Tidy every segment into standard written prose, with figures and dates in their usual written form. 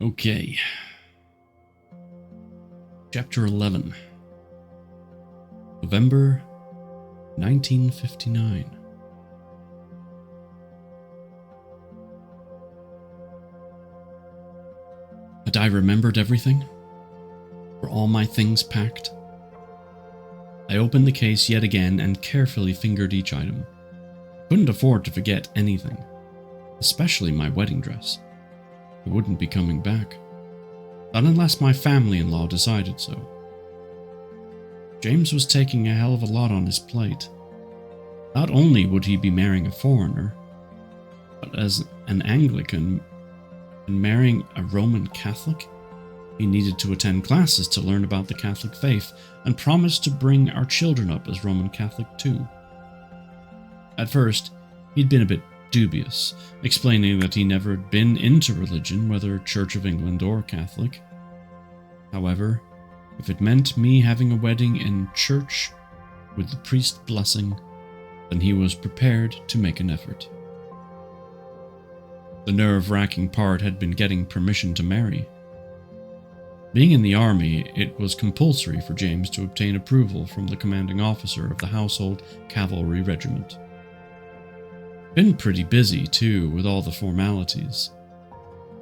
Okay. Chapter 11. November 1959. Had I remembered everything? Were all my things packed? I opened the case yet again and carefully fingered each item. Couldn't afford to forget anything, especially my wedding dress. It wouldn't be coming back. Not unless my family-in-law decided so. James was taking a hell of a lot on his plate. Not only would he be marrying a foreigner, but as an Anglican and marrying a Roman Catholic, he needed to attend classes to learn about the Catholic faith and promised to bring our children up as Roman Catholic too. At first, he'd been a bit dubious, explaining that he never had been into religion, whether Church of England or Catholic. However, if it meant me having a wedding in church with the priest blessing, then he was prepared to make an effort. The nerve-wracking part had been getting permission to marry. Being in the army, it was compulsory for James to obtain approval from the commanding officer of the Household Cavalry Regiment. Been pretty busy, too, with all the formalities.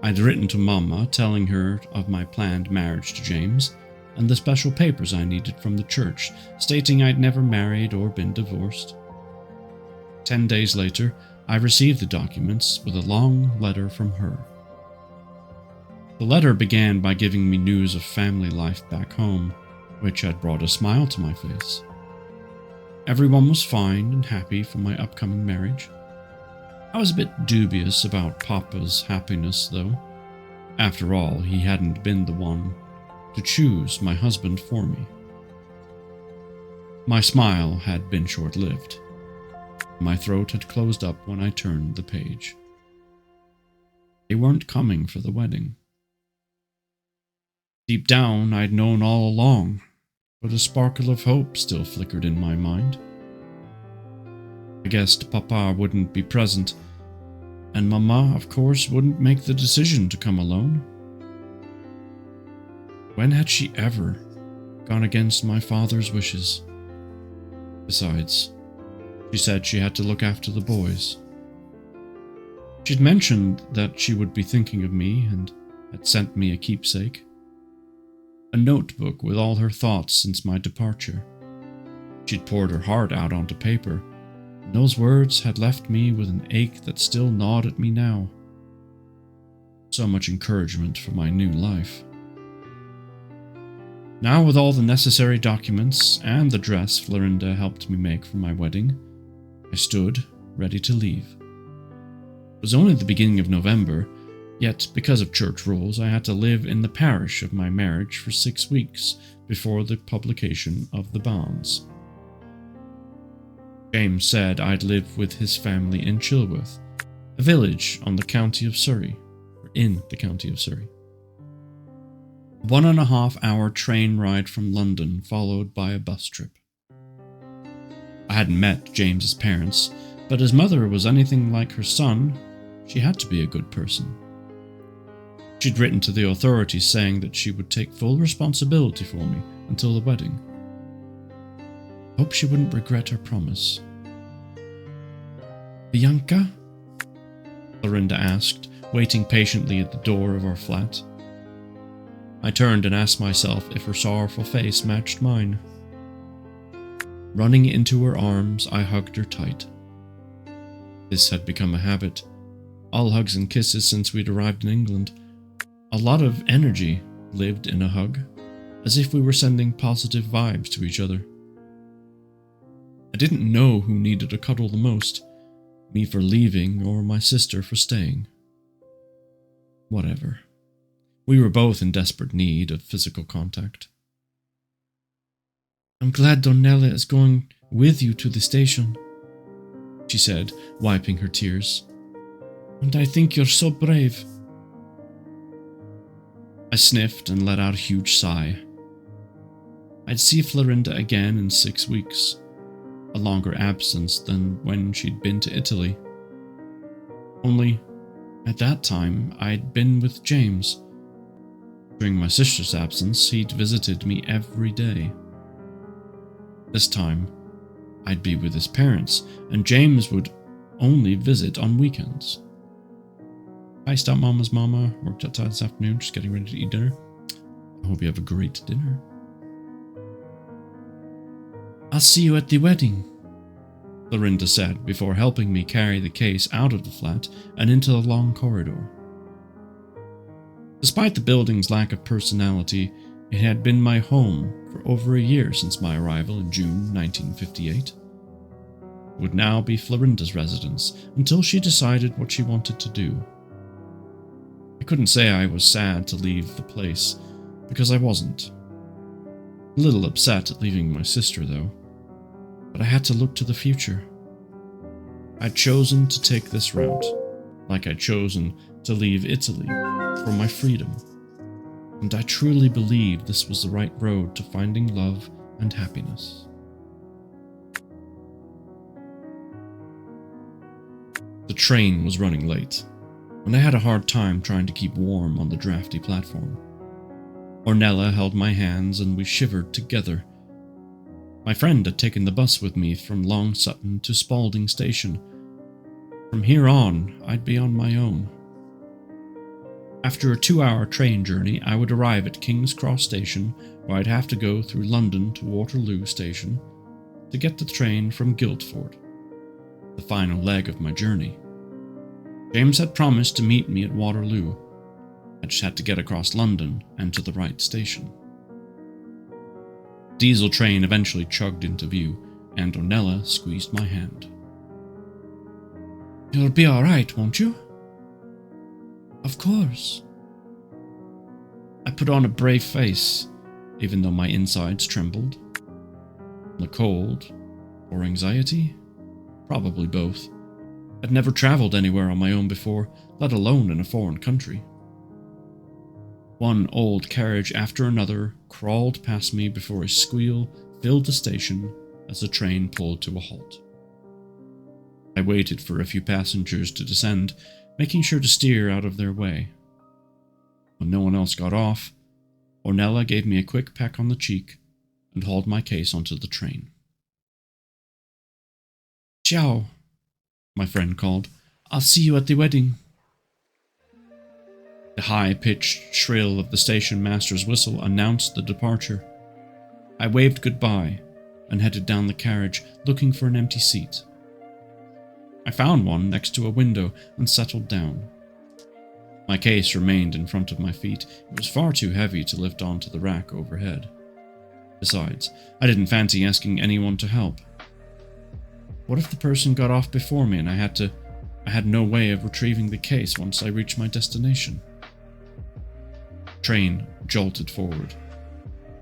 I'd written to Mama telling her of my planned marriage to James, and the special papers I needed from the church, stating I'd never married or been divorced. 10 days later, I received the documents with a long letter from her. The letter began by giving me news of family life back home, which had brought a smile to my face. Everyone was fine and happy for my upcoming marriage. I was a bit dubious about Papa's happiness, though. After all, he hadn't been the one to choose my husband for me. My smile had been short-lived. My throat had closed up when I turned the page. They weren't coming for the wedding. Deep down, I'd known all along, but a sparkle of hope still flickered in my mind. I guessed Papa wouldn't be present, and Mama, of course, wouldn't make the decision to come alone. When had she ever gone against my father's wishes? Besides, she said she had to look after the boys. She'd mentioned that she would be thinking of me and had sent me a keepsake. A notebook with all her thoughts since my departure. She'd poured her heart out onto paper, and those words had left me with an ache that still gnawed at me now. So much encouragement for my new life. Now, with all the necessary documents and the dress Florinda helped me make for my wedding, I stood ready to leave. It was only the beginning of November, yet because of church rules, I had to live in the parish of my marriage for 6 weeks before the publication of the bonds. James said I'd live with his family in Chilworth, a village in the county of Surrey. A 1.5-hour train ride from London, followed by a bus trip. I hadn't met James's parents, but his mother was anything like her son. She had to be a good person. She'd written to the authorities saying that she would take full responsibility for me until the wedding. Hope she wouldn't regret her promise. Bianca? Florinda asked, waiting patiently at the door of our flat. I turned and asked myself if her sorrowful face matched mine. Running into her arms, I hugged her tight. This had become a habit. All hugs and kisses since we'd arrived in England. A lot of energy lived in a hug, as if we were sending positive vibes to each other. I didn't know who needed a cuddle the most, me for leaving or my sister for staying. Whatever. We were both in desperate need of physical contact. I'm glad Donella is going with you to the station, she said, wiping her tears. And I think you're so brave. I sniffed and let out a huge sigh. I'd see Florinda again in 6 weeks, a longer absence than when she'd been to Italy. Only, at that time, I'd been with James, During my sister's absence, he'd visited me every day. This time, I'd be with his parents, and James would only visit on weekends. Hi, Stepmama's mama. Worked outside this afternoon, just getting ready to eat dinner. I hope you have a great dinner. I'll see you at the wedding, Florinda said before helping me carry the case out of the flat and into the long corridor. Despite the building's lack of personality, it had been my home for over a year since my arrival in June 1958. It would now be Florinda's residence until she decided what she wanted to do. I couldn't say I was sad to leave the place, because I wasn't. A little upset at leaving my sister, though. But I had to look to the future. I'd chosen to take this route, like I'd chosen to leave Italy for my freedom. And I truly believed this was the right road to finding love and happiness. The train was running late, and I had a hard time trying to keep warm on the drafty platform. Ornella held my hands and we shivered together. My friend had taken the bus with me from Long Sutton to Spalding Station. From here on, I'd be on my own. After a 2-hour train journey, I would arrive at King's Cross Station, where I'd have to go through London to Waterloo Station to get the train from Guildford, the final leg of my journey. James had promised to meet me at Waterloo. I just had to get across London and to the right station. The diesel train eventually chugged into view, and Ornella squeezed my hand. You'll be all right, won't you? Of course. I put on a brave face, even though my insides trembled. The cold, or anxiety? Probably both. I'd never traveled anywhere on my own before, let alone in a foreign country. One old carriage after another crawled past me before a squeal filled the station as the train pulled to a halt. I waited for a few passengers to descend, making sure to steer out of their way. When no one else got off, Ornella gave me a quick peck on the cheek and hauled my case onto the train. Ciao, my friend called. I'll see you at the wedding. The high-pitched shrill of the station master's whistle announced the departure. I waved goodbye and headed down the carriage, looking for an empty seat. I found one next to a window and settled down. My case remained in front of my feet. It was far too heavy to lift onto the rack overhead. Besides, I didn't fancy asking anyone to help. What if the person got off before me and I had no way of retrieving the case once I reached my destination? The train jolted forward,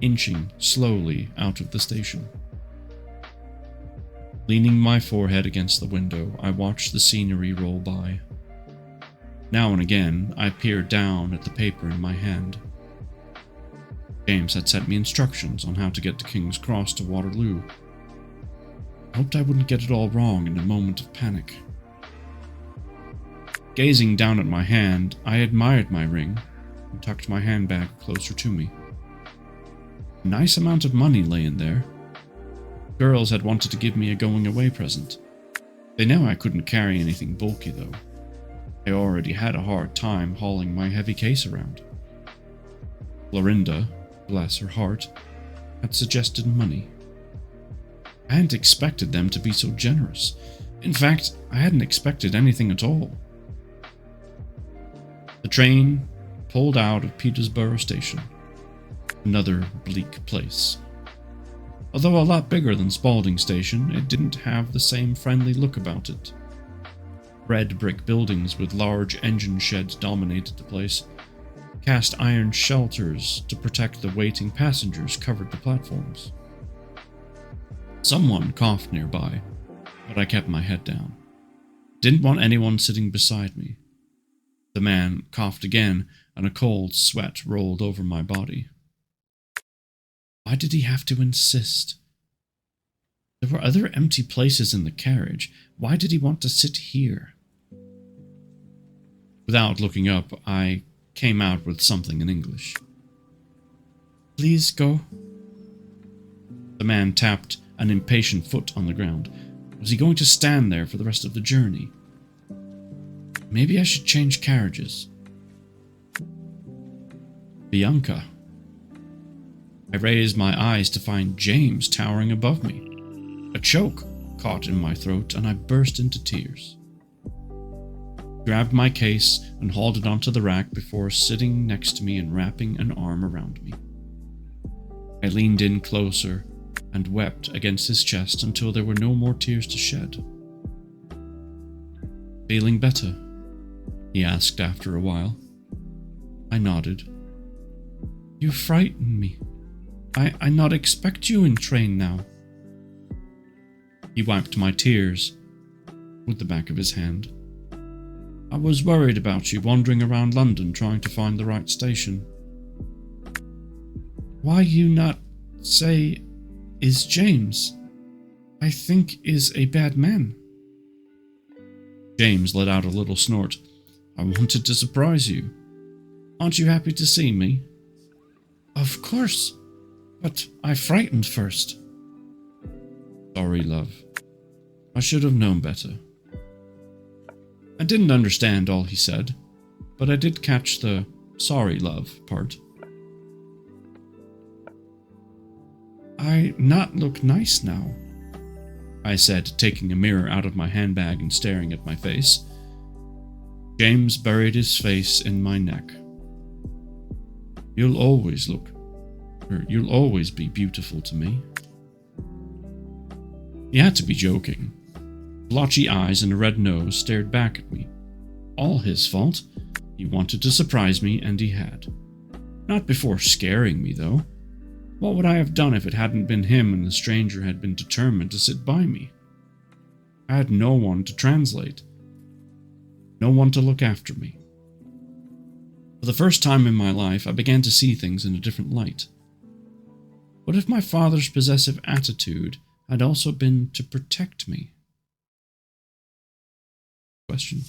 inching slowly out of the station. Leaning my forehead against the window, I watched the scenery roll by. Now and again, I peered down at the paper in my hand. James had sent me instructions on how to get to King's Cross to Waterloo. I hoped I wouldn't get it all wrong in a moment of panic. Gazing down at my hand, I admired my ring and tucked my handbag closer to me. A nice amount of money lay in there. Girls had wanted to give me a going-away present. They knew I couldn't carry anything bulky, though. I already had a hard time hauling my heavy case around. Florinda, bless her heart, had suggested money. I hadn't expected them to be so generous. In fact, I hadn't expected anything at all. The train pulled out of Petersburg Station, another bleak place. Although a lot bigger than Spalding Station, it didn't have the same friendly look about it. Red brick buildings with large engine sheds dominated the place. Cast iron shelters to protect the waiting passengers covered the platforms. Someone coughed nearby, but I kept my head down. Didn't want anyone sitting beside me. The man coughed again, and a cold sweat rolled over my body. Why did he have to insist? There were other empty places in the carriage. Why did he want to sit here? Without looking up, I came out with something in English. Please go. The man tapped an impatient foot on the ground. Was he going to stand there for the rest of the journey? Maybe I should change carriages. Bianca. I raised my eyes to find James towering above me. A choke caught in my throat, and I burst into tears. He grabbed my case and hauled it onto the rack before sitting next to me and wrapping an arm around me. I leaned in closer and wept against his chest until there were no more tears to shed. Feeling better? He asked after a while. I nodded. You frighten me. I not expect you in train now. He wiped my tears with the back of his hand. I was worried about you wandering around London trying to find the right station. Why you not say is James? I think is a bad man. James let out a little snort. I wanted to surprise you. Aren't you happy to see me? Of course, but I frightened first. Sorry, love. I should have known better. I didn't understand all he said, but I did catch the sorry, love part. I not look nice now, I said, taking a mirror out of my handbag and staring at my face. James buried his face in my neck. You'll always be beautiful to me. He had to be joking. Blotchy eyes and a red nose stared back at me. All his fault. He wanted to surprise me, and he had. Not before scaring me, though. What would I have done if it hadn't been him and the stranger had been determined to sit by me? I had no one to translate. No one to look after me. For the first time in my life, I began to see things in a different light. What if my father's possessive attitude had also been to protect me? Question.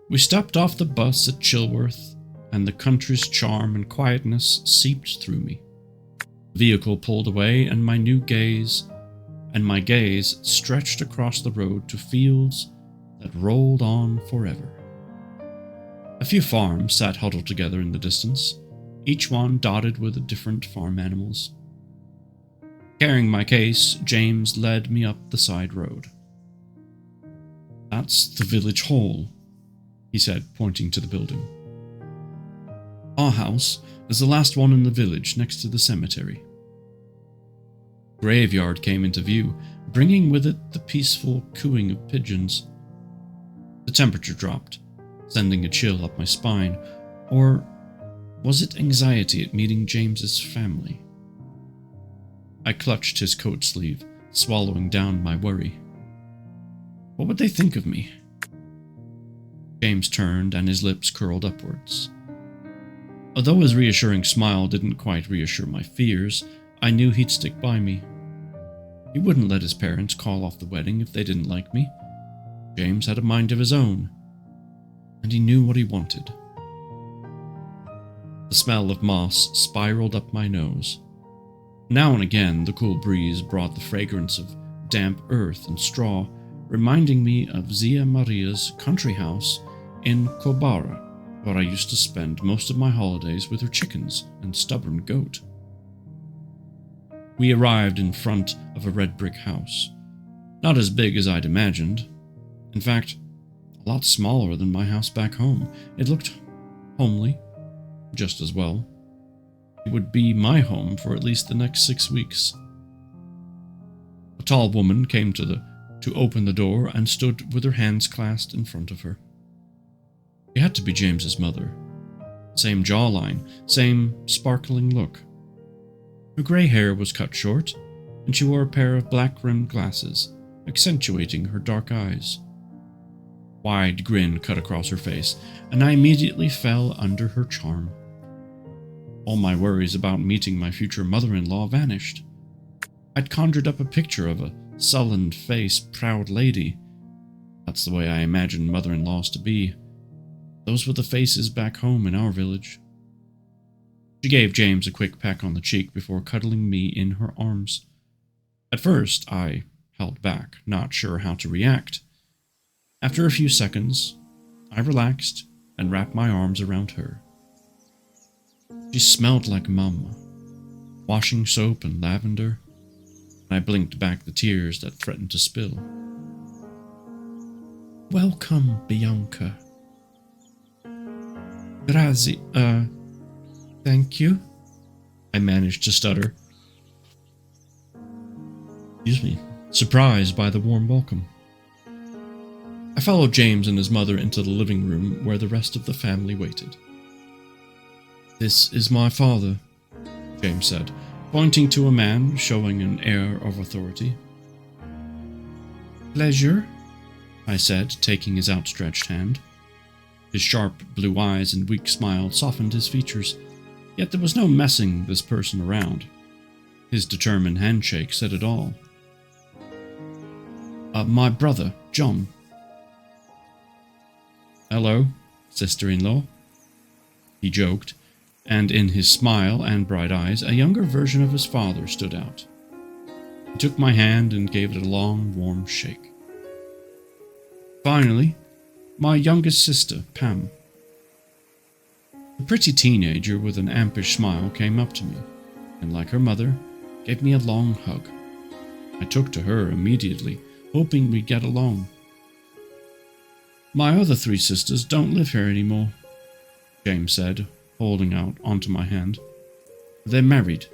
We stepped off the bus at Chilworth, and the country's charm and quietness seeped through me. The vehicle pulled away, and my gaze stretched across the road to fields that rolled on forever. A few farms sat huddled together in the distance, each one dotted with different farm animals. Carrying my case, James led me up the side road. That's the village hall, he said, pointing to the building. Our house is the last one in the village next to the cemetery. Graveyard came into view, bringing with it the peaceful cooing of pigeons. The temperature dropped, sending a chill up my spine, or was it anxiety at meeting James's family? I clutched his coat sleeve, swallowing down my worry. What would they think of me? James turned and his lips curled upwards. Although his reassuring smile didn't quite reassure my fears, I knew he'd stick by me. He wouldn't let his parents call off the wedding if they didn't like me. James had a mind of his own, and he knew what he wanted. The smell of moss spiraled up my nose. Now and again, the cool breeze brought the fragrance of damp earth and straw, reminding me of Zia Maria's country house in Kobara, where I used to spend most of my holidays with her chickens and stubborn goat. We arrived in front of a red brick house, not as big as I'd imagined. In fact, a lot smaller than my house back home. It looked homely, just as well. It would be my home for at least the next 6 weeks. A tall woman came to open the door and stood with her hands clasped in front of her. She had to be James's mother. Same jawline, same sparkling look. Her grey hair was cut short, and she wore a pair of black-rimmed glasses, accentuating her dark eyes. Wide grin cut across her face, and I immediately fell under her charm. All my worries about meeting my future mother-in-law vanished. I'd conjured up a picture of a sullen-faced, proud lady. That's the way I imagined mother-in-laws to be. Those were the faces back home in our village. She gave James a quick peck on the cheek before cuddling me in her arms. At first, I held back, not sure how to react. After a few seconds, I relaxed and wrapped my arms around her. She smelled like Mama, washing soap and lavender, and I blinked back the tears that threatened to spill. Welcome, Bianca. Thank you, I managed to stutter. Excuse me, surprised by the warm welcome. I followed James and his mother into the living room where the rest of the family waited. This is my father, James said, pointing to a man showing an air of authority. Pleasure, I said, taking his outstretched hand. His sharp blue eyes and weak smile softened his features, yet there was no messing this person around. His determined handshake said it all. My brother, John. Hello, sister-in-law, he joked, and in his smile and bright eyes, a younger version of his father stood out. He took my hand and gave it a long, warm shake. Finally, my youngest sister, Pam. A pretty teenager with an ampish smile came up to me, and like her mother, gave me a long hug. I took to her immediately, hoping we'd get along. My other 3 sisters don't live here anymore, James said, holding out onto my hand. They're married.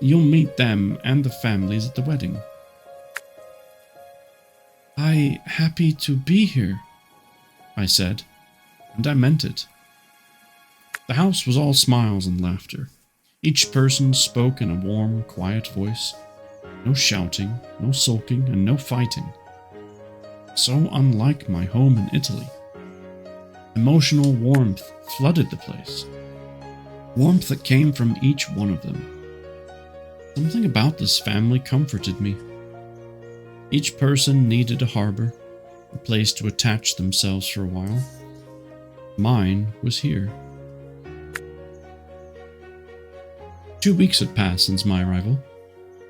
You'll meet them and the families at the wedding. I'm happy to be here, I said, and I meant it. The house was all smiles and laughter. Each person spoke in a warm, quiet voice. No shouting, no sulking, and no fighting. So unlike my home in Italy. Emotional warmth flooded the place. Warmth that came from each one of them. Something about this family comforted me. Each person needed a harbor, a place to attach themselves for a while. Mine was here. 2 weeks had passed since my arrival,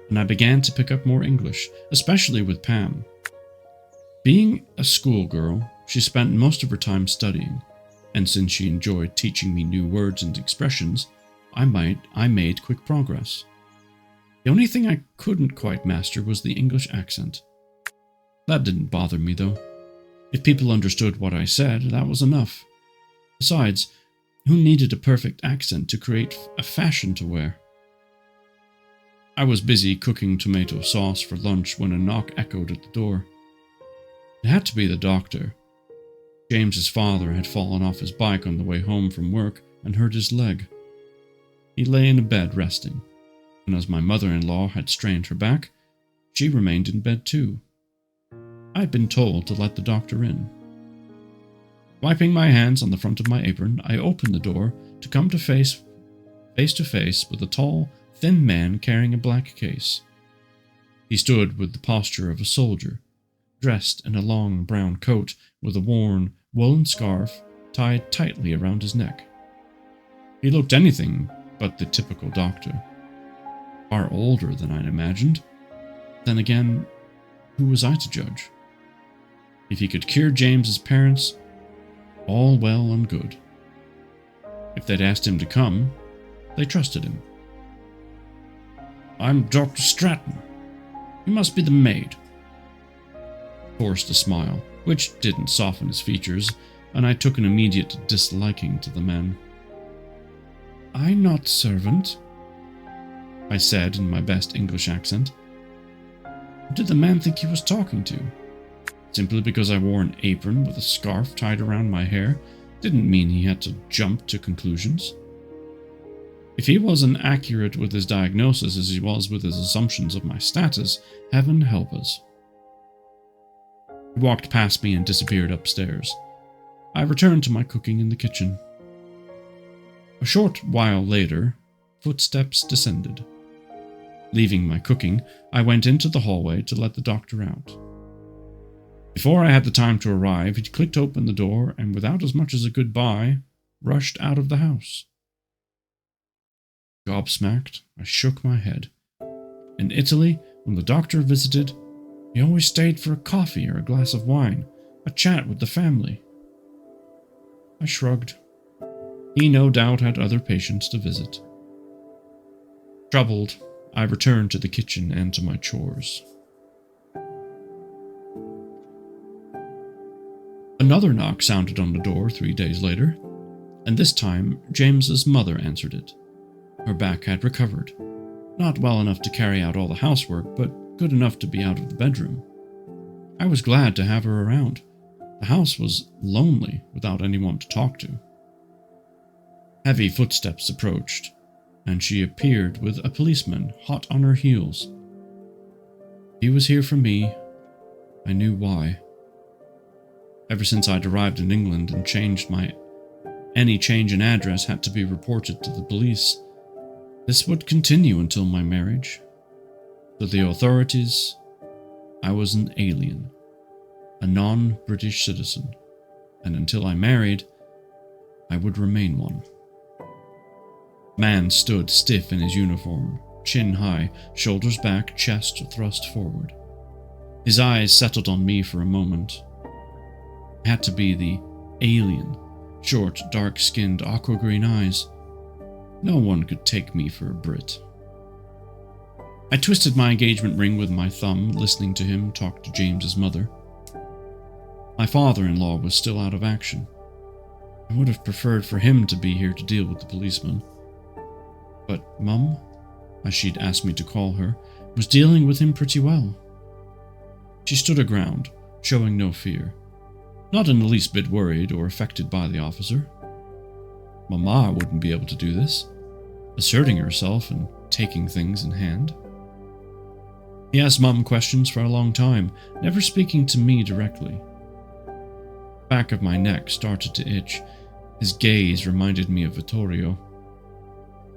and I began to pick up more English, especially with Pam. Being a schoolgirl, she spent most of her time studying, and since she enjoyed teaching me new words and expressions, I made quick progress. The only thing I couldn't quite master was the English accent. That didn't bother me, though. If people understood what I said, that was enough. Besides, who needed a perfect accent to create a fashion to wear? I was busy cooking tomato sauce for lunch when a knock echoed at the door. It had to be the doctor. James's father had fallen off his bike on the way home from work and hurt his leg. He lay in a bed resting, and as my mother-in-law had strained her back, she remained in bed too. I'd been told to let the doctor in. Wiping my hands on the front of my apron, I opened the door to come to face to face with a tall, thin man carrying a black case. He stood with the posture of a soldier, dressed in a long brown coat with a worn woolen scarf tied tightly around his neck. He looked anything but the typical doctor. Far older than I'd imagined. Then again, who was I to judge? If he could cure James's parents, all well and good. If they'd asked him to come, they trusted him. I'm Dr. Stratton. You must be the maid. Forced a smile, which didn't soften his features, and I took an immediate disliking to the man. I'm not servant, I said in my best English accent. Who did the man think he was talking to? Simply because I wore an apron with a scarf tied around my hair didn't mean he had to jump to conclusions. If he wasn't accurate with his diagnosis as he was with his assumptions of my status, heaven help us. He walked past me and disappeared upstairs. I returned to my cooking in the kitchen. A short while later, footsteps descended. Leaving my cooking, I went into the hallway to let the doctor out. Before I had the time to arrive, he'd clicked open the door and, without as much as a goodbye, rushed out of the house. Gobsmacked, I shook my head. In Italy, when the doctor visited, he always stayed for a coffee or a glass of wine, a chat with the family. I shrugged. He no doubt had other patients to visit. Troubled, I returned to the kitchen and to my chores. Another knock sounded on the door 3 days later, and this time James's mother answered it. Her back had recovered. Not well enough to carry out all the housework, but good enough to be out of the bedroom. I was glad to have her around. The house was lonely without anyone to talk to. Heavy footsteps approached, and she appeared with a policeman hot on her heels. He was here for me. I knew why. Ever since I'd arrived in England and any change in address had to be reported to the police. This would continue until my marriage. To the authorities, I was an alien, a non-British citizen, and until I married, I would remain one. Man stood stiff in his uniform, chin high, shoulders back, chest thrust forward. His eyes settled on me for a moment. It had to be the alien, short, dark-skinned, aqua-green eyes. No one could take me for a Brit. I twisted my engagement ring with my thumb, listening to him talk to James's mother. My father-in-law was still out of action. I would have preferred for him to be here to deal with the policeman. But Mum, as she'd asked me to call her, was dealing with him pretty well. She stood her ground, showing no fear. Not in the least bit worried or affected by the officer. Mama wouldn't be able to do this, asserting herself and taking things in hand. He asked Mum questions for a long time, never speaking to me directly. The back of my neck started to itch. His gaze reminded me of Vittorio.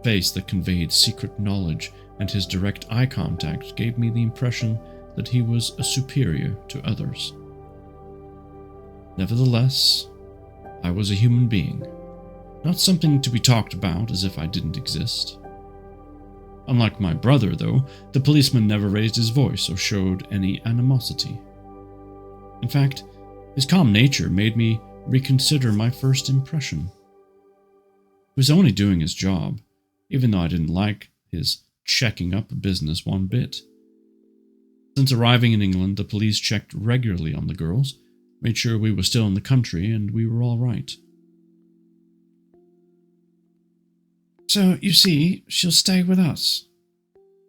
A face that conveyed secret knowledge, and his direct eye contact gave me the impression that he was a superior to others. Nevertheless, I was a human being. Not something to be talked about as if I didn't exist. Unlike my brother, though, the policeman never raised his voice or showed any animosity. In fact, his calm nature made me reconsider my first impression. He was only doing his job, even though I didn't like his checking up business one bit. Since arriving in England, the police checked regularly on the girls, made sure we were still in the country and we were all right. So, you see, she'll stay with us.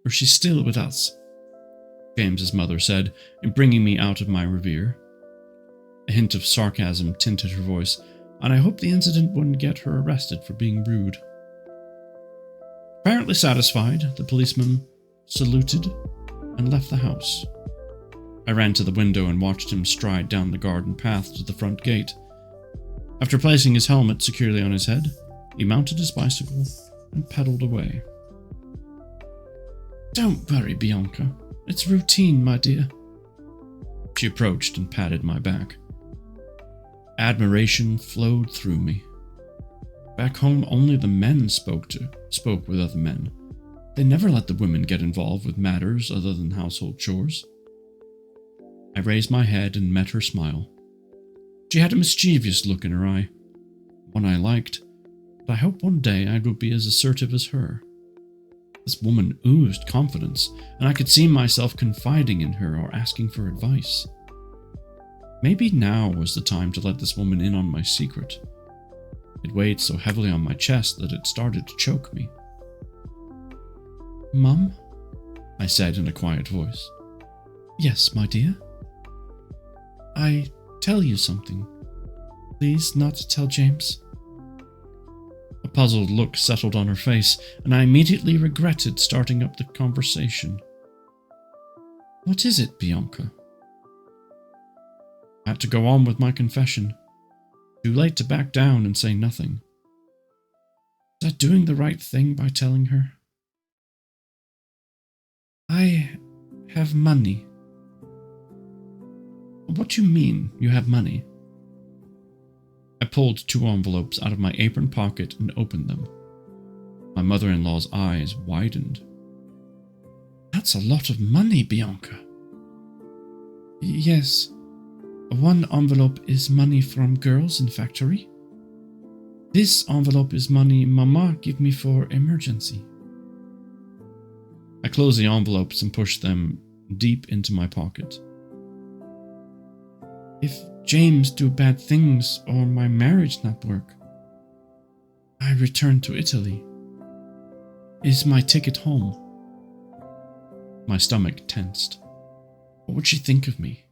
Or she's still with us, James's mother said, in bringing me out of my reverie. A hint of sarcasm tinted her voice, and I hoped the incident wouldn't get her arrested for being rude. Apparently satisfied, the policeman saluted and left the house. I ran to the window and watched him stride down the garden path to the front gate. After placing his helmet securely on his head, he mounted his bicycle and pedaled away. Don't worry, Bianca. It's routine, my dear. She approached and patted my back. Admiration flowed through me. Back home, only the men spoke with other men. They never let the women get involved with matters other than household chores. I raised my head and met her smile. She had a mischievous look in her eye, one I liked, but I hope one day I will be as assertive as her. This woman oozed confidence, and I could see myself confiding in her or asking for advice. Maybe now was the time to let this woman in on my secret. It weighed so heavily on my chest that it started to choke me. Mum? I said in a quiet voice. Yes, my dear? I tell you something. Please not to tell James. A puzzled look settled on her face, and I immediately regretted starting up the conversation. What is it, Bianca? I had to go on with my confession. Too late to back down and say nothing. Was I doing the right thing by telling her? I have money. What do you mean, you have money? I pulled 2 envelopes out of my apron pocket and opened them. My mother-in-law's eyes widened. That's a lot of money, Bianca. Yes. One envelope is money from girls in factory. This envelope is money Mama give me for emergency. I closed the envelopes and pushed them deep into my pocket. If James do bad things or my marriage not work, I return to Italy. Is my ticket home. My stomach tensed. What would she think of me?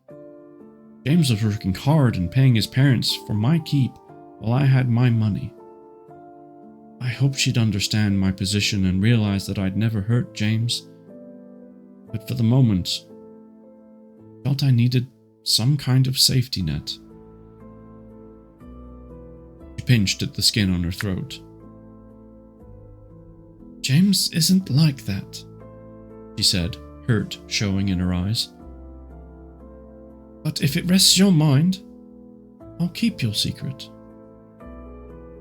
James was working hard and paying his parents for my keep while I had my money. I hoped she'd understand my position and realize that I'd never hurt James. But for the moment, I felt I needed some kind of safety net. She pinched at the skin on her throat. James isn't like that, she said, hurt showing in her eyes. But if it rests your mind, I'll keep your secret.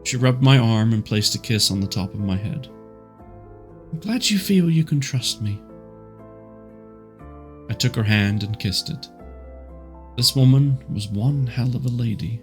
She rubbed my arm and placed a kiss on the top of my head. I'm glad you feel you can trust me. I took her hand and kissed it. This woman was one hell of a lady.